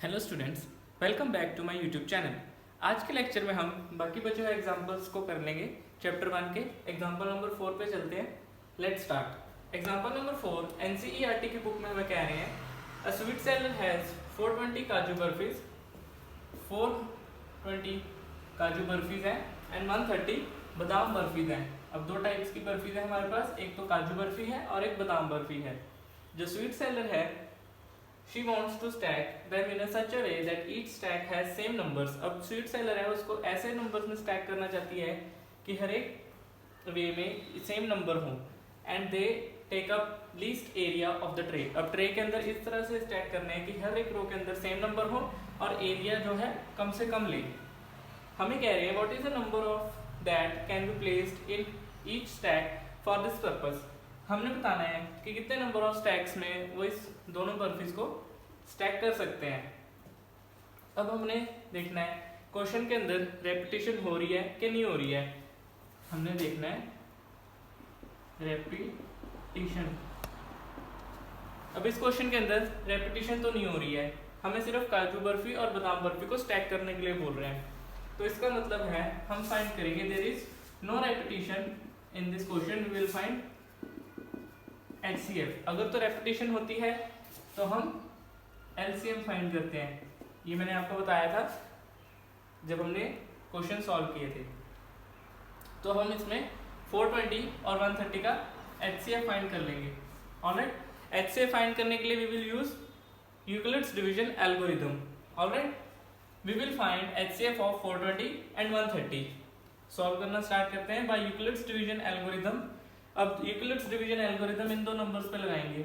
Hello students, welcome back to my YouTube channel. आज के lecture में हम बाकी बचे हुए एग्जांपल्स को कर लेंगे। चैप्टर 1 के एग्जांपल नंबर 4 पे चलते हैं। Let's start. Example number 4 NCERT की बुक में हमें कह रहे हैं अ स्वीट सेलर हैज़ 420 काजू बर्फीज, 420 काजू बर्फीज हैं एंड 130 बादाम बर्फीज हैं। अब दो टाइप्स की बर्फीज है हमारे पास, एक तो काजू बर्फी है और एक बादाम बर्फी है। जो स्वीट सेलर है She wants to stack them in a such a way that each stack has same numbers। अब स्वीट सेलर है उसको ऐसे नंबर्स में स्टैक करना चाहती है कि हर एक वे में सेम नंबर हो and they take up least area of the tray. अब ट्रे के अंदर इस तरह से स्टैक करने हैं कि हर एक रो के अंदर सेम नंबर हो और एरिया जो है कम से कम ले। हमें कह रहे हैं what is the number of that can be placed in each stack for this purpose. हमने बताना है कि कितने नंबर ऑफ स्टैक्स में वो इस दोनों बर्फीज को स्टैक कर सकते हैं। अब हमने देखना है क्वेश्चन के अंदर रेपिटेशन हो रही है कि नहीं हो रही है। हमने देखना है रेपिटेशन। अब इस क्वेश्चन के अंदर रेपिटेशन तो नहीं हो रही है, हमें सिर्फ काजू बर्फी और बादाम बर्फी को स्टैक करने के लिए बोल रहे हैं। तो इसका मतलब है हम फाइंड करेंगे there is no repetition in this question, we will find HCF। अगर तो रेपिटेशन होती है तो हम LCM फाइंड करते हैं। ये मैंने आपको बताया था जब हमने क्वेश्चन सॉल्व किए थे। तो हम इसमें 420 और 130 का HCF फाइंड कर लेंगे। ऑलराइट, HCF फाइंड करने के लिए we will use Euclid's division algorithm. Alright, we will find HCF of 420 and 130। Solve करना स्टार्ट करते हैं बाय यूक्लिड्स डिवीजन एल्गोरिथम। अब यूक्लिड्स डिवीजन एल्गोरिथम इन दो नंबर्स पे लगाएंगे।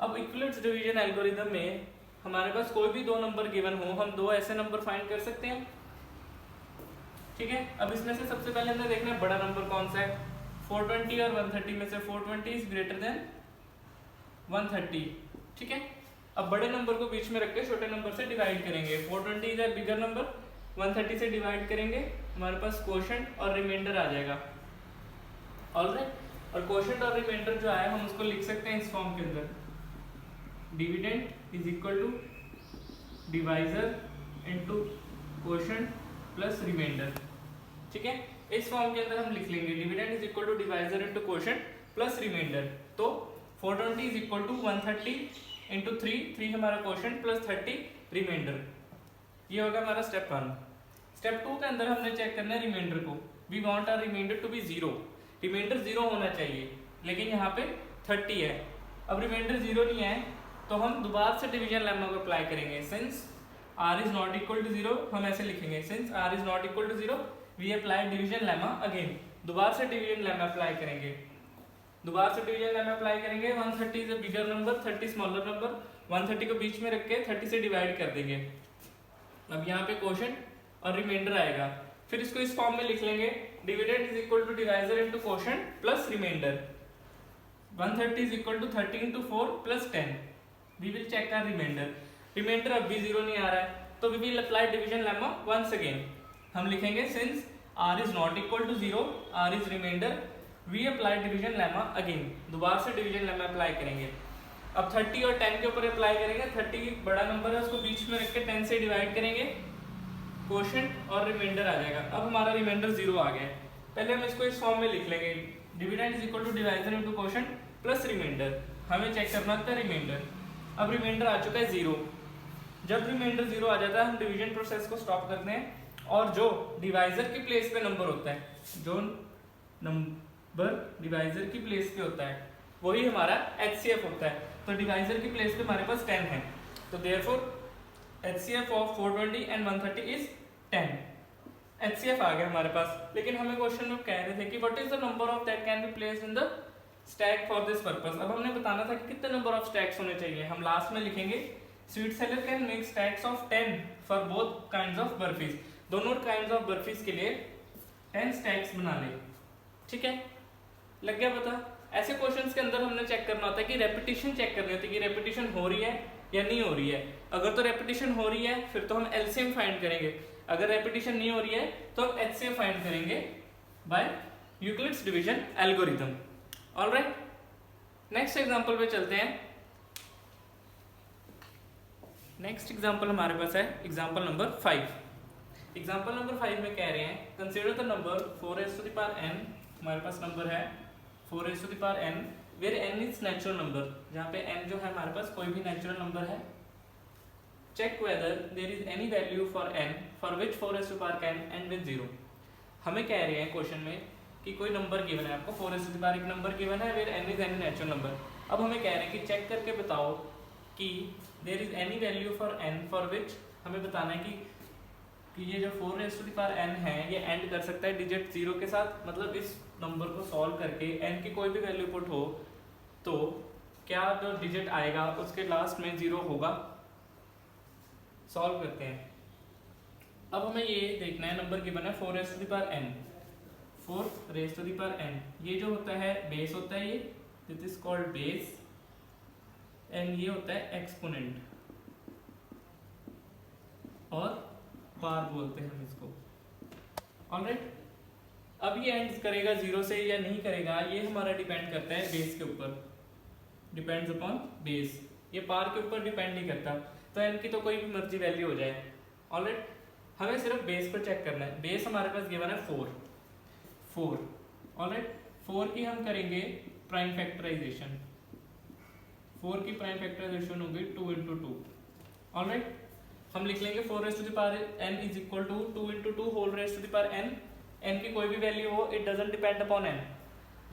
अब यूक्लिड्स डिवीजन एल्गोरिथम में हमारे पास कोई भी दो नंबर गिवन हो, हम दो ऐसे नंबर फाइंड कर सकते हैं। ठीक है, अब इसमें से सबसे पहले हमें देखना है बड़ा नंबर कौन सा है। 420 और 130 में से 420 इज ग्रेटर देन 130। ठीक है, अब बड़े नंबर को बीच में रख के छोटे नंबर से डिवाइड करेंगे। 420 इज अ बिगर नंबर, 130 से डिवाइड करेंगे, हमारे पास क्वोशंट और रिमाइंडर आ जाएगा। ऑलराइट, और क्वोशंट और रिमाइंडर जो आया हम उसको लिख सकते हैं इस फॉर्म के अंदर, dividend is equal to divisor into quotient plus remainder. ठीक है, इस फॉर्म के अंदर हम लिख लेंगे dividend is equal to divisor into quotient plus remainder. तो 420 इज इक्वल टू 130 इंटू 3 हमारा क्वोशंट प्लस 30 रिमाइंडर। ये होगा हमारा स्टेप 1। स्टेप 2 के अंदर हमने चेक करना है रिमाइंडर को। We want our remainder to be 0। Remainder 0 होना चाहिए, लेकिन यहाँ पे 30 है। अब रिमाइंडर 0 नहीं है तो हम दोबारा से डिवीजन लेमा को अप्लाई करेंगे। Since r is not equal to 0, हम ऐसे लिखेंगे since r is not equal to 0 we apply division lemma again. दोबारा से डिवीजन लेमा अप्लाई करेंगे, दोबारा से डिवीजन लेमा अप्लाई करेंगे। 130 is a bigger number, 30 smaller number, 130 को बीच में रख के 30 से डिवाइड कर देंगे। अब यहाँ पे क्वोशंट और रिमाइंडर आएगा, फिर इसको इस फॉर्म में लिख लेंगे dividend is equal to divisor into quotient plus remainder. 130 is equal to 30 into 4 plus 10। We will check our remainder. Remainder अब भी 0 नहीं आ रहा है तो we will apply division lemma once again. हम लिखेंगे since r is not equal to 0, r is remainder, we apply division lemma again. दोबारा से डिवीजन लेमा अप्लाई करेंगे। अब 30 और 10 के ऊपर अप्लाई करेंगे। 30 बड़ा नंबर है, उसको बीच में रख के 10 से डिवाइड करेंगे, क्वोशंट और रिमाइंडर आ जाएगा। अब हमारा रिमाइंडर 0 आ गया है। पहले हम इसको इस फॉर्म में लिख लेंगे dividend is equal to divisor into quotient plus remainder. हमें चेक करना था रिमाइंडर। अब रिमाइंडर आ चुका है 0। जब रिमाइंडर 0 आ जाता है हम डिवीजन प्रोसेस को स्टॉप करते हैं और जो डिवाइजर की प्लेस पे नंबर होता है, जो नंबर डिवाइजर की प्लेस पे होता है वही हमारा HCF होता है। तो डिवाइजर की प्लेस पे हमारे पास 10 है, तो therefore HCF of 420 and 130 is 10। HCF आ गया हमारे पास। लेकिन हमें क्वेश्चन में कह रहे थे कि what is the number of that can be placed in the stack for this purpose. अब हमने बताना था कि कितने नंबर ऑफ स्टैक्स होने चाहिए। हम लास्ट में लिखेंगे sweet seller can make stacks of 10 for both kinds of barfis. दोनों काइंड्स ऑफ बर्फीज के लिए 10 स्टैक्स बना ले। ठीक है, लग गया पता। ऐसे क्वेश्चंस के अंदर हमने चेक करना होता है कि रेपिटेशन चेक करनी होती है कि रेपिटेशन हो रही है या नहीं हो रही है। अगर तो रेपिटेशन हो रही है फिर तो हम LCM फाइंड करेंगे, अगर रेपिटेशन नहीं हो रही है तो हम HCF फाइंड करेंगे by Euclid's division algorithm. Alright, next example पे चलते हैं। नेक्स्ट एग्जाम्पल हमारे पास है एग्जाम्पल नंबर 5। एग्जाम्पल नंबर 5 में कह रहे हैं कंसिडर द नंबर 4n, हमारे पास नंबर है 4n where n is natural number, जहाँ पे n जो है हमारे पास कोई भी नेचुरल नंबर है। Check whether there is any value for n for which 4n end with 0। हमें कह रहे हैं क्वेश्चन में कि कोई नंबर गिवन है, आपको 4 एक नंबर गिवन है where n is any natural number. अब हमें कह रहे हैं कि चेक करके बताओ कि there is any value for n for which, हमें बताना है कि ये जो 4n है ये एंड कर सकता है डिजिट 0 के साथ, मतलब इस नंबर को सॉल्व करके n की कोई भी वैल्यू पुट हो तो क्या जो डिजिट आएगा उसके लास्ट में 0 होगा। सॉल्व करते हैं। अब हमें ये देखना है नंबर गिवन है 4n, 4n, ये जो होता है बेस होता है, ये this is called base and ये होता है एक्सपोनेंट और पार बोलते हैं हम इसको। ऑलराइट, अब ये एंड करेगा 0 से या नहीं करेगा ये हमारा डिपेंड करता है बेस के ऊपर, डिपेंड्स अपॉन बेस, ये पार के ऊपर डिपेंड नहीं करता। तो n की तो कोई भी मर्जी वैल्यू हो जाए। ऑलराइट, हमें सिर्फ बेस पर चेक करना है। बेस हमारे पास गिवन है 4। ऑलराइट, 4 की हम करेंगे प्राइम फैक्टराइजेशन, 4 की प्राइम फैक्टराइजेशन होगी 2 इंटू 2। ऑलराइट, हम लिख लेंगे 4n is equal to 2 into 2 whole raised to the power n। n की कोई भी वैल्यू हो, it doesn't depend upon n।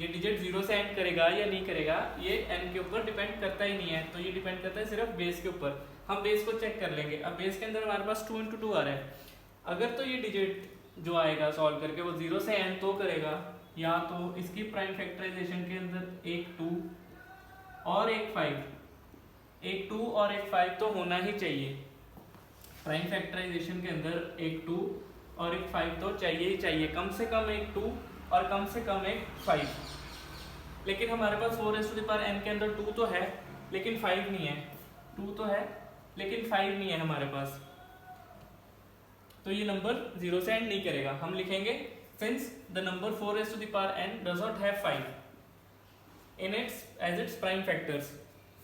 ये डिजिट 0 से एंड करेगा या नहीं करेगा ये n के ऊपर डिपेंड करता ही नहीं है, तो ये डिपेंड करता है सिर्फ बेस के ऊपर। हम बेस को चेक कर लेंगे। अब बेस के अंदर हमारे पास 2 इंटू 2 आ रहा है, अगर तो ये डिजिट जो आएगा सॉल्व करके वो 0 से एंड तो करेगा, या तो इसकी प्राइम फैक्टराइजेशन के अंदर एक 2 और एक 5, एक 2 और एक 5 तो होना ही चाहिए। प्राइम फैक्टराइजेशन के अंदर एक 2 और एक 5 तो चाहिए ही चाहिए, कम से कम एक 2 और कम से कम एक 5। लेकिन हमारे पास 4n के अंदर 2 तो है लेकिन 5 नहीं है, 2 तो है लेकिन 5 नहीं है हमारे पास, तो ये नंबर 0 से एंड नहीं करेगा। हम लिखेंगे since the number 4n does not have 5 in its as its prime factors.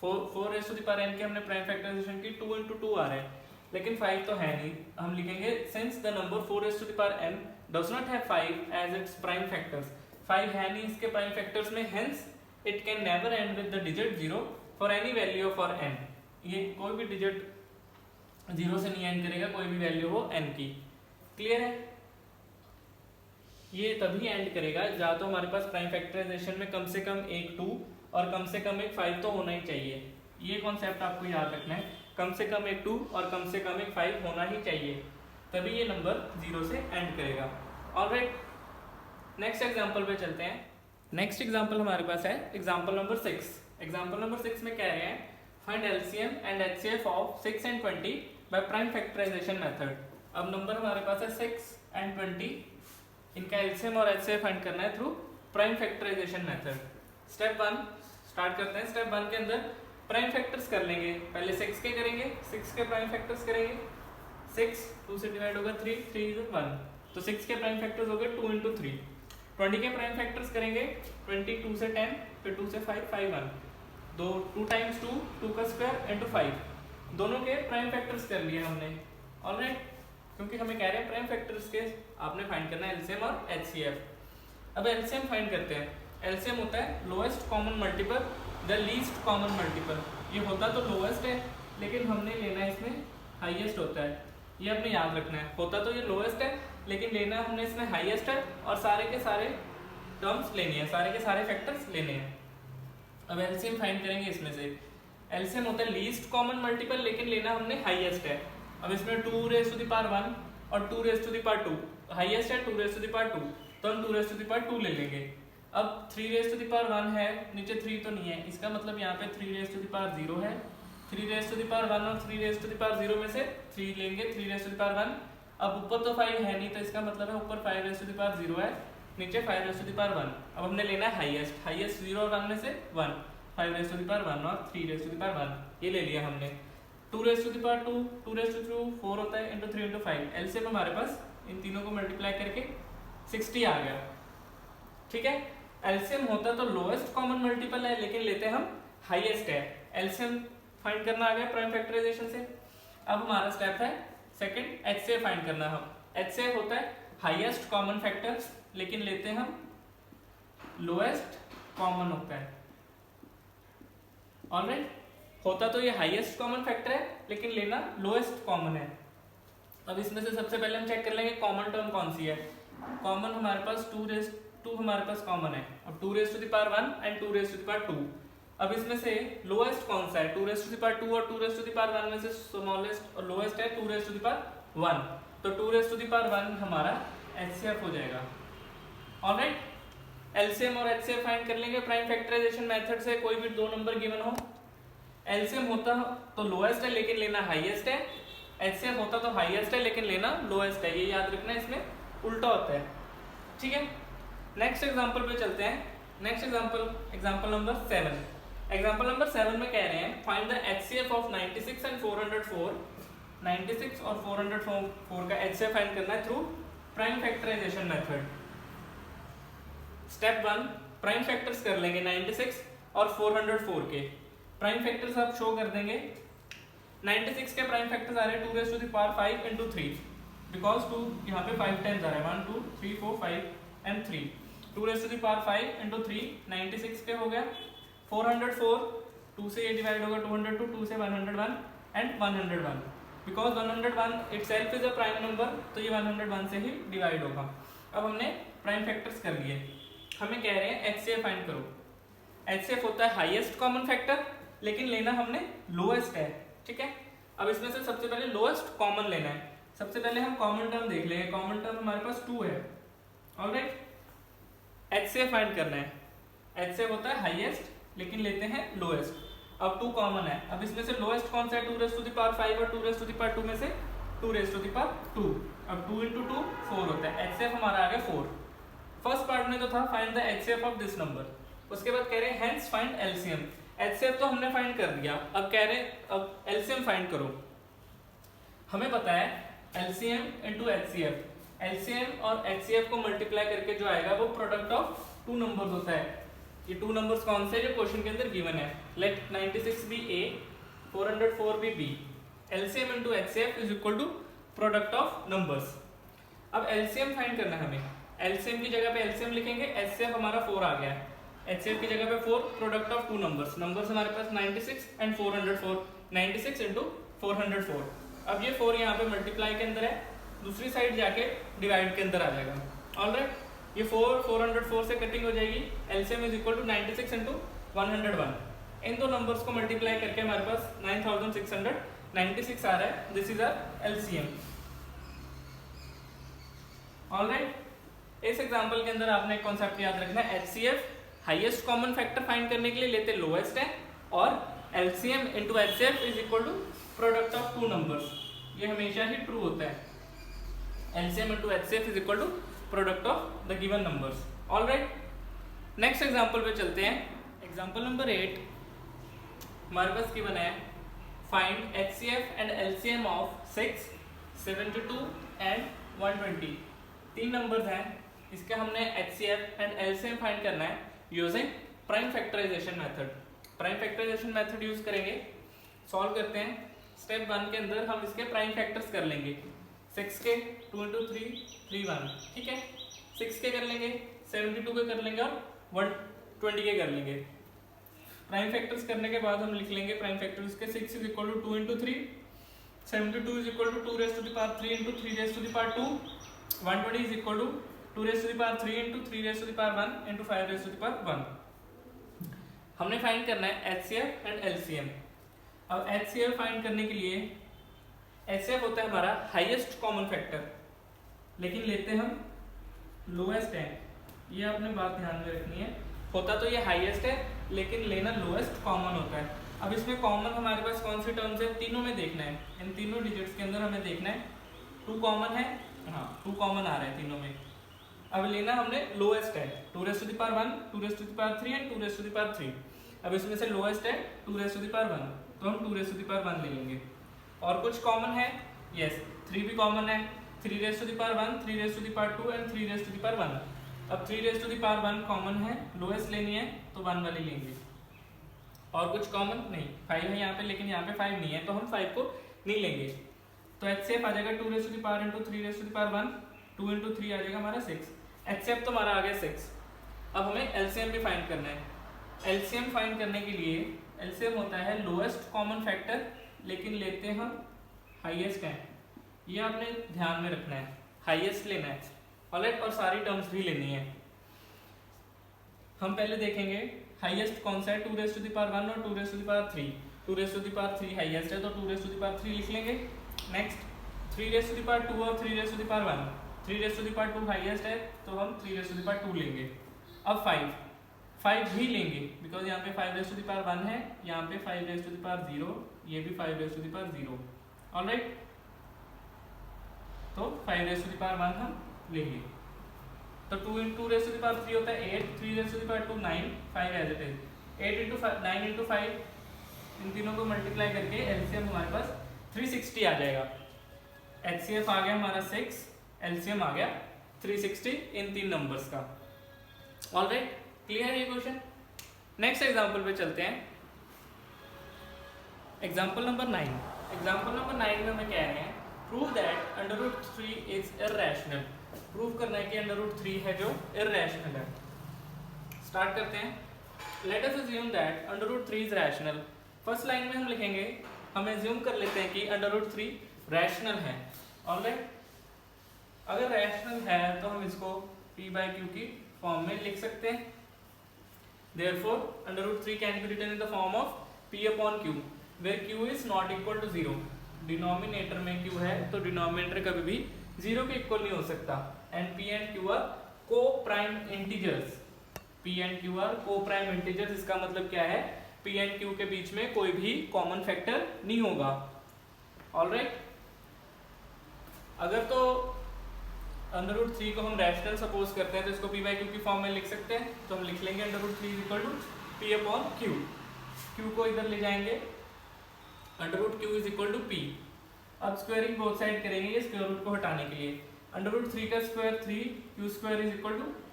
4n के हमने प्राइम फैक्टराइजेशन की 2 इंटू 2 आ रहा है लेकिन 5 तो है नहीं। हम लिखेंगे since the number 4n does not have 5 as its prime factors. 5 है नहीं इसके प्राइम फैक्टर्स में, hence it can never end with the digit 0 for any value for n। ये कोई भी डिजिट 0 से नहीं एंड करेगा, कोई भी वैल्यू हो n की। क्लियर है? ये तभी एंड करेगा या तो हमारे पास प्राइम फैक्टराइजेशन में कम से कम एक 2 और कम से कम एक 5 तो होना ही चाहिए। ये कॉन्सेप्ट आपको याद रखना है, कम से कम एक 2 और कम से कम एक 5 होना ही चाहिए, तभी ये नंबर 0 से एंड करेगा। ऑलराइट, नेक्स्ट एग्जांपल पे चलते हैं। नेक्स्ट एग्जांपल हमारे पास है एग्जांपल नंबर 6। एग्जांपल नंबर 6 में कह रहे हैं find LCM and HCF of 6 and 20 by prime factorisation method. अब नंबर हमारे पास है 6 एंड 20, इनका एलसीएम और एचसीएफ फाइंड करना है through prime factorisation method. Step 1 start करते हैं। स्टेप 1 के अंदर प्राइम फैक्टर्स कर लेंगे। पहले 6 के करेंगे, 6 के प्राइम फैक्टर्स करेंगे। 6 2 से डिवाइड होगा 3, 3 इज 1, तो 6 के प्राइम फैक्टर्स हो गए 2 इंटू 3। 20 के प्राइम फैक्टर्स करेंगे 20 2 से 10, फिर 2 से 5, 5 1, 2 टाइम्स 2, 2 का स्क्वायर इंटू 5। दोनों के प्राइम फैक्टर्स कर लिए हमने। ऑलराइट, क्योंकि हमें कह रहे हैं प्राइम फैक्टर्स के आपने फाइंड करना है एलसीएम और एचसीएफ। अब एलसीएम फाइंड करते हैं। एलसीएम होता है lowest common multiple the least common multiple. ये होता तो लोएस्ट है लेकिन हमने लेना है इसमें हाईएस्ट होता है, ये अपने याद रखना है। होता तो ये लोएस्ट है लेकिन लेना हमने इसमें हाईएस्ट है और सारे के सारे टर्म्स लेने हैं, सारे के सारे फैक्टर्स लेने हैं। अब एलसीएम फाइंड करेंगे इसमें से। एलसीएम होता है लीस्ट कॉमन मल्टीपल लेकिन लेना हमने हाईएस्ट है। अब इसमें 2 रेज़ टू द पावर 1 और 2 raise to the power 2, highest है 2 रेज़ टू द पावर 2, तो हम 2 रेज़ टू द पावर 2 ले लेंगे। अब 3 रेज़ टू द पावर 1 है, नीचे 3 तो नहीं है, इसका मतलब यहाँ पे 3 रेज़ टू द पावर 0 है। 3 रेज़ टू द पावर 1 और 3 रेज़ टू द पावर 0 में से 3 लेंगे, 3 रेज़ टू द पावर 1। अब ऊपर तो 5 है नहीं तो इसका मतलब है ऊपर 5 रेज़ टू द पावर 0 है, नीचे 5 रेज़ टू द पावर 1। अब हमने लेना है हाईएस्ट, हाईएस्ट 0 और 1 में से 1, 5 रेज़ टू द पावर 1 और 3 रेज़ टू द पावर 1, ये ले लिया हमने। 2 raise to the power 2, 2 raise to 2 4 होता है इंटू 3 इंटू 5। एलसीएम हमारे पास इन तीनों को मल्टीप्लाई करके 60 आ गया। ठीक है, एलसीएम होता तो लोएस्ट कॉमन मल्टीपल है लेकिन लेते हम हाईएस्ट है। एलसीएम फाइंड करना आ गया प्राइम फैक्टराइजेशन से। अब हमारा स्टेप है सेकंड HCF फाइंड करना। हम HCF होता है हाईएस्ट कॉमन फैक्टर, लेकिन लेते हैं हम लोएस्ट कॉमन होता है। ऑलराइट, होता तो ये हाईएस्ट कॉमन फैक्टर है लेकिन लेना लोएस्ट कॉमन है। अब इसमें से सबसे पहले हम चेक कर लेंगे कॉमन टर्म कौन सी है। कॉमन हमारे पास 2 हमारे पास कॉमन है। अब 2 raised to the power 1 and 2 raised to the power 2। अब इसमें से लोएस्ट कौन सा है, 2 raised to the power 2 और 2 raised to the power 1 में से स्मॉलेस्ट और लोएस्ट है 2 raised to the power 1। तो 2 raised to the power 1 हमारा HCF हो जाएगा। ऑलराइट, एलसीएम और HCF फाइंड कर लेंगे प्राइम फैक्टराइजेशन मेथड से। कोई भी दो नंबर गिवन हो, एलसीएम होता तो लोएस्ट है लेकिन लेना हाईएस्ट है, HCF होता तो हाईएस्ट है लेकिन लेना लोएस्ट है। ये याद रखना, इसमें उल्टा होता है। ठीक है, नेक्स्ट एग्जांपल पे चलते हैं। Next example number 7। Example number 7 में कह रहे हैं find the HCF of 96 and 404। 96 और 404 का HCF फाइंड करना है through prime factorisation method. Step 1, prime factors कर लेंगे 96 और 404 के प्राइम फैक्टर्स आप शो कर देंगे। 96 के प्राइम फैक्टर्स आ रहे हैं 2 raised to the power 5 into 3, because 2 यहाँ पे 5 टाइम्स आ रहा है, 1 2 3 4 5 and 3। 2 raised to the power 5 into 3 96 के हो गया। 404 2 से ये डिवाइड होगा 202, 2 से 101 and 101, because 101 itself is a prime number, तो ये 101 से ही डिवाइड होगा। अब हमने प्राइम फैक्टर्स कर लिए, हमें कह रहे हैं HCF फाइंड करो। HCF होता है हाईएस्ट कॉमन फैक्टर, लेकिन लेना हमने लोएस्ट है। ठीक है, अब इसमें से सबसे पहले लोएस्ट कॉमन लेना है। सबसे पहले हम कॉमन टर्म देख लेंगे। कॉमन टर्म हमारे पास 2 है। ऑलराइट, HCF फाइंड करना है। HCF होता है हाईएस्ट लेकिन लेते हैं लोएस्ट। अब 2 कॉमन है, अब इसमें से लोएस्ट कौन सा है, 2 raised to the power 5 और 2 raised to the power 2 में से 2 raised to the power 2। अब 2 into 2 4 होता है। HCF हमारा आ गया 4। फर्स्ट पार्ट में तो था find the HCF of this number. उसके बाद कह रहे हैं हेंस फाइंड LCM। HCF तो हमने फाइंड कर दिया, अब कह रहे हैं अब LCM फाइंड करो। हमें पता है LCM into HCF, LCM और HCF को मल्टीप्लाई करके जो आएगा वो प्रोडक्ट ऑफ 2 नंबर्स होता है। ये 2 नंबर्स कौन से जो क्वेश्चन के अंदर गिवन है। Let 96 be A, 404 be B। LCM into HCF is equal to product of numbers. अब LCM फाइंड करना है हमें। LCM की जगह पे LCM लिखेंगे, HCF हमारा 4 आ गया है। HCF की जगह पे 4, प्रोडक्ट ऑफ 2 नंबर्स। नंबर्स हमारे पास 96 एंड 404, 96 इंटू 404। अब ये 4 यहाँ पे मल्टीप्लाई के अंदर है, दूसरी साइड जाके डिवाइड के अंदर आ जाएगा। ऑलराइट, ये 404 से कटिंग हो जाएगी। LCM is equal to 96 into 101। इन दो नंबर्स को मल्टीप्लाई करके हमारे पास 9696 आ रहा है। This is our LCM। Alright, इस एग्जांपल के अंदर आपने एक कॉन्सेप्ट याद रखना है, HCF highest common factor find करने के लिए लेते लोएस्ट है, और LCM into HCF is equal to product of 2 numbers. ये हमेशा ही ट्रू होता है। LCM into HCF is equal to product of the given numbers. Alright, next example पे चलते हैं। एग्जांपल नंबर 8 हमारे पास गिवन है find HCF and LCM of 6, 72 and 120। 3 numbers हैं, इसके हमने HCF एंड LCM फाइंड करना है using prime factorisation method. Prime factorisation method use करेंगे, सॉल्व करते हैं। स्टेप 1 के अंदर हम इसके प्राइम फैक्टर्स कर लेंगे। 6 के 2 into 3 3 1। ठीक है, 6 के कर लेंगे, 72 के कर लेंगे और 120 के कर लेंगे। प्राइम फैक्टर्स करने के बाद हम लिख लेंगे प्राइम फैक्टर्स के 6 is equal to 2 into 3, 72 is equal to 2 raised to the power 3 into 3 raised to the power 2, 120 is equal to 2 raised to the power 3 into 3 raised to the power 1 into 5 raised to the power 1। हमने find करना है HCF and LCM। अब HCF find करने के लिए HCF होता है हमारा हाईएस्ट कॉमन फैक्टर, लेकिन लेते हम लोएस्ट है। ये आपने बात ध्यान में रखनी है। होता तो ये हाईएस्ट है लेकिन लेना लोएस्ट कॉमन होता है। अब इसमें कॉमन हमारे पास कौन सी टर्म्स है, तीनों में देखना है। इन तीनों डिजिट्स के अंदर हमें देखना है 2 कॉमन है, हाँ 2 कॉमन आ रहा है तीनों में। अब लेना हमने लोएस्ट है, 2 raised to the power 1, 2 raised to the power 3 and 2 raised to the power 3। अब इसमें से लोएस्ट है 2 raised to the power 1, तो हम 2 raised to the power 1 ले लेंगे। और कुछ कॉमन है, यस 3 भी कॉमन है, 3 raised to the power 1, 3 raised to the power 2 and 3 raised to the power 1। अब 3 raised to the power 1 common है, लोएस्ट लेनी है तो 1 वाली लेंगे। और कुछ कॉमन नहीं, 5 है यहाँ पे, लेकिन यहाँ पे 5 नहीं है, तो हम 5 को नहीं लेंगे। तो HCF आ जाएगा 2 raise to the power into 3 raise to the power 1, 2 into 3 आ जाएगा हमारा 6। HCF तो हमारा आ गया 6। अब हमें LCM भी फाइंड करना है। LCM फाइंड करने के लिए LCM होता है लोएस्ट कॉमन फैक्टर, लेकिन लेते हैं हम हाईएस्ट है, ये आपने ध्यान में रखना है, हाईएस्ट लेना है। ऑलराइट, और सारी टर्म्स भी लेनी है। हम पहले देखेंगे हाईएस्ट कौन सा है, 2 रेज़ टू द पावर 1 और 2 raise to the power 3। 2 raise to the power 3 highest है, तो 2 रेज़ टू द पावर 3 लिख लेंगे। Next 3 raise to the power 2 और 3 raise to the power 1। 3 raise to the power 2 highest है, तो हम 3 raise to the power 2 लेंगे। अब 5 भी लेंगे, बिकॉज यहाँ पे 5 रेज़ टू द पावर 1 है, यहाँ पे 5 रेज़ टू द पावर 0, ये भी 5 raise to the power 0। Alright, तो 5 रेज़ टू द पावर 1 हम लेंगे। तो 2 रेज़ टू द पावर 3 होता है 8, 3 raise to the power 2 9, 5 as it is. 8 into 9 into 5, इन तीनों को मल्टीप्लाई करके एलसीएम हमारे पास 360 आ जाएगा। HCF आ गया हमारा 6, LCM आ गया 360 इन तीन नंबर्स का। ऑलराइट, क्लियर ये क्वेश्चन। नेक्स्ट एग्जांपल पे चलते हैं। Example number 9। एग्जांपल नंबर 9 में हमें कह रहे हैं prove that √3 is irrational. Prove करना है कि √3 है जो इररेशनल है। स्टार्ट करते हैं। Let us assume that √3 is rational. First line में हम लिखेंगे, हम एज्यूम कर लेते हैं कि √3 रैशनल है। ऑलराइट, अगर रैशनल है तो हम इसको p/q की फॉर्म में लिख सकते हैं। Therefore, √3 can be written in the form of p/q, where q is not equal to 0. Denominator में q है तो डिनोमिनेटर कभी भी 0 के इक्वल नहीं हो सकता। And p and q are co-prime integers. p and q are co-prime integers, इसका मतलब क्या है, p and q के बीच में कोई भी कॉमन फैक्टर नहीं होगा। ऑलराइट, अगर तो √3 को हम रैशनल सपोज करते हैं तो इसको p/q की फॉर्म में लिख सकते हैं। तो हम लिख लेंगे √3 = p/q। q को इधर ले जाएंगे, √q = p। अब स्क्वायरिंग बोथ साइड करेंगे ये स्क्वायर रूट को हटाने के लिए। √3 का square 3, q² =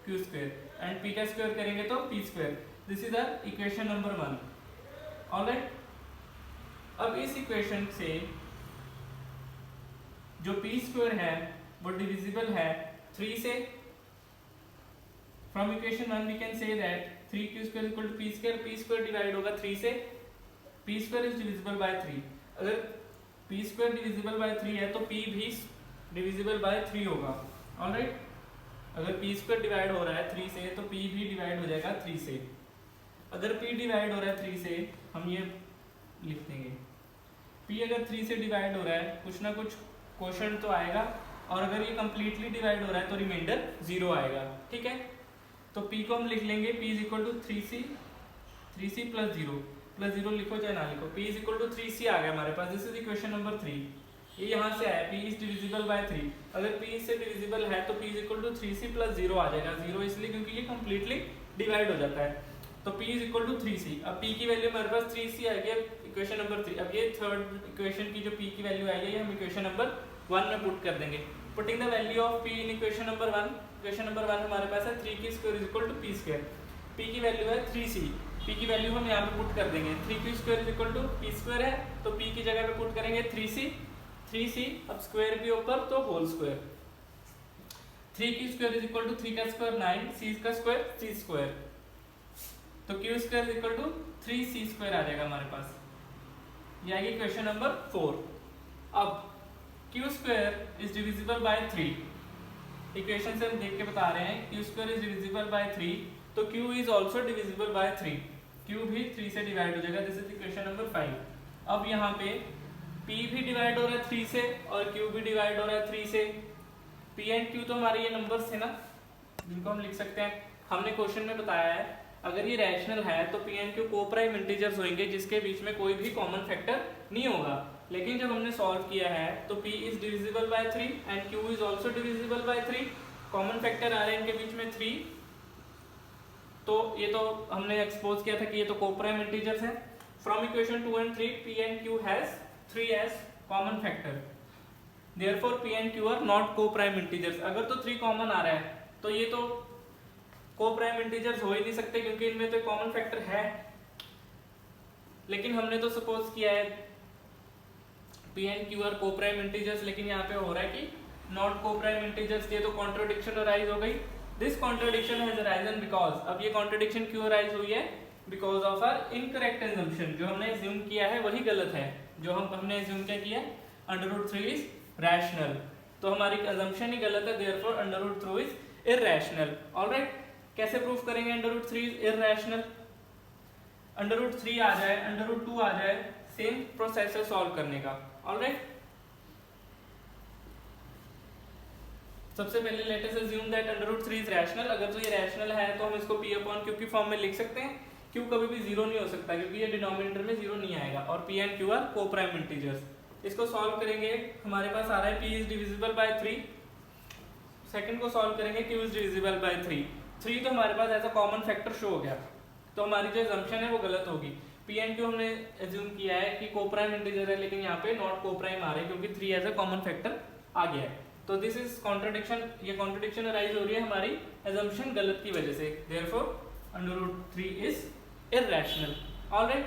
q² and p का स्क्वायर करेंगे तो p²। This is our equation number 1। Alright, अब इस इक्वेशन से जो p² है वो डिविजिबल है 3 से। From equation 1 we can say that 3q² = p²। p² divide होगा 3 से, p² इज डिविजिबल बाय 3। अगर p² डिविजिबल बाय 3 है तो p भी डिविजिबल बाय 3 होगा। ऑलराइट, अगर p² डिवाइड हो रहा है 3 से तो p भी डिवाइड हो जाएगा 3 से। अगर p डिवाइड हो रहा है 3 से, हम ये लिख देंगे p अगर 3 से डिवाइड हो रहा है कुछ ना कुछ क्वोशंट तो आएगा, और अगर ये कंप्लीटली डिवाइड हो रहा है तो रिमाइंडर 0 आएगा। ठीक है, तो p को हम लिख लेंगे p = 3c + 0 + 0 लिखो चाहे ना लिखो, p = 3c आ गया हमारे पास। This is equation number 3। ये यहाँ से आया, p इज डिविजिबल बाय 3। अगर p से डिविजिबल है तो p = 3c + 0 आ जाएगा। 0 इसलिए क्योंकि ये कंप्लीटली डिवाइड हो जाता है। तो p = 3c। अब p की वैल्यू हमारे पास 3c आ गया इक्वेशन नंबर 3। अब ये थर्ड इक्वेशन की जो p की वैल्यू आई है ये हम इक्वेशन नंबर 1 में पुट कर देंगे। Putting the value of p in equation number 1, equation number 1 हमारे पास है 3q² = p²। p की वैल्यू है 3c, p की वैल्यू हम यहाँ पे पुट कर देंगे। 3q² = p² है तो p की जगह पे पुट करेंगे 3c, अब स्क्वायर भी ऊपर तो होल स्क्वायर। 3q² = 3 का स्क्वायर 9, c का स्क्वायर c², तो q² = 3c² आ जाएगा हमारे पास। ये आएगी क्वेश्चन नंबर 4। अब q² is divisible by 3। Equation से हम देख के बता रहे हैं q² इज डिविजिबल बाय 3, तो q is also divisible by 3। q भी 3 से डिवाइड हो जाएगा। This is equation number 5। अब यहाँ पे p भी डिवाइड हो रहा है 3 से और q भी डिवाइड हो रहा है 3 से। p एंड q तो हमारे ये नंबर्स थे ना, जिनको हम लिख सकते हैं। हमने क्वेश्चन में बताया है अगर ये रैशनल है तो p and q co-prime integers होंगे जिसके बीच में कोई भी कॉमन फैक्टर नहीं होगा। लेकिन जब हमने सॉल्व किया है तो p is divisible by 3 and q is also divisible by 3। Common factor आ रहे हैं इनके बीच में 3, तो ये तो हमने एक्सपोज किया था कि ये तो को-प्राइम इंटीजर्स हैं। From equation 2 and 3 p and q has 3 as common factor, therefore p and q are not co-prime integers। अगर तो 3 कॉमन आ रहा है तो ये तो को-प्राइम इंटीजर्स हो ही नहीं सकते क्योंकि इनमें तो कॉमन फैक्टर है। लेकिन हमने तो सपोज किया है पी एंड क्यू आर को प्राइम इंटीजर्स, लेकिन यहाँ पे हो रहा है कि नॉट को प्राइम इंटीजर्स, ये तो कॉन्ट्रोडिक्शन अराइज हो गई। This contradiction has arisen because, अब ये कॉन्ट्रोडिक्शन क्यों अराइज हुई है? Because of our incorrect assumption, जो हमने एज्यूम किया है वही गलत है। जो हमने एज्यूम क्या किया, √3 इज रैशनल, तो हमारी अजम्पशन ही गलत है, देयरफॉर √3 इज इररैशनल। ऑलराइट, कैसे प्रूफ करेंगे √3 इज इररैशनल? √3 आ जाए, √2 आ जाए, सेम प्रोसेस है सॉल्व करने का। ऑलराइट, सबसे पहले let us assume that √3 is rational. अगर तो ये रैशनल है तो हम इसको p अपॉन q की फॉर्म में लिख सकते हैं। q कभी भी जीरो नहीं हो सकता क्योंकि ये डिनोमिनेटर में जीरो नहीं आएगा, और p एंड q आर को प्राइम इंटीजर्स। इसको सॉल्व करेंगे, हमारे पास आ रहा है p is divisible by 3। Second को सॉल्व करेंगे, q इज डिविजिबल बाय 3। 3 तो हमारे पास ऐसा कॉमन फैक्टर शो हो गया, तो हमारी जो assumption है वो गलत होगी। p एंड q हमने एज्यूम किया है कि को प्राइम इंटीजर है, लेकिन यहाँ पे नॉट को प्राइम आ रहे हैं क्योंकि 3 एज अ कॉमन फैक्टर आ गया है। तो दिस इज कॉन्ट्रडिक्शन, ये कॉन्ट्रडिक्शन अराइज हो रही है हमारी assumption गलत की वजह से, देयरफॉर √3 इज इररैशनल। ऑलराइट,